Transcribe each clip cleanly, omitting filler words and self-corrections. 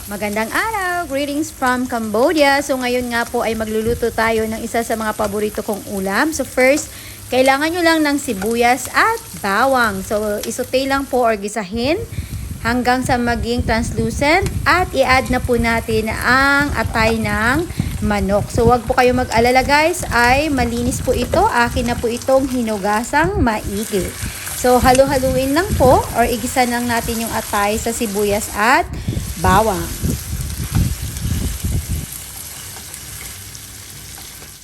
Magandang araw! Greetings from Cambodia. So ngayon nga po ay magluluto tayo ng isa sa mga paborito kong ulam. So first, kailangan nyo lang ng sibuyas at bawang. So isote lang po or gisahin hanggang sa maging translucent at i-add na po natin ang atay ng manok. So wag po kayo mag-alala guys, ay malinis po ito. Akin na po itong hinugasang maigi. So halu-haluin lang po or igisa lang natin yung atay sa sibuyas at bawang.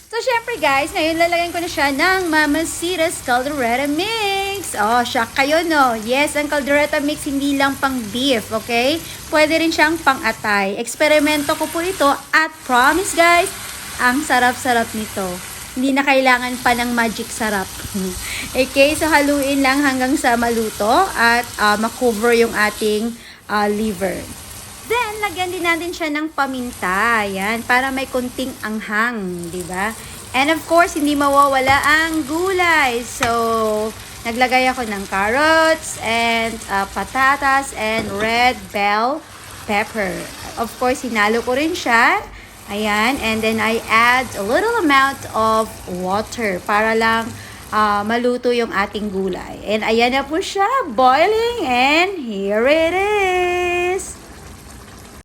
So, syempre guys, ngayon lalagyan ko na siya ng Mamacita's Caldereta Mix. Oh, shock kayo, no? Yes, ang Caldereta Mix hindi lang pang beef, okay? Pwede rin siyang pang atay. Eksperimento ko po ito at promise guys, ang sarap-sarap nito. Hindi na kailangan pa ng magic sarap. Okay, so haluin lang hanggang sa maluto at makover yung ating liver. Then, lagyan din natin siya ng paminta. Yan, para may konting anghang, di ba? And of course, hindi mawawala ang gulay. So, naglagay ako ng carrots and patatas and red bell pepper. Of course, hinalo ko rin siya. Ayan, and then I add a little amount of water para lang maluto yung ating gulay. And ayan na po siya, boiling, and here it is.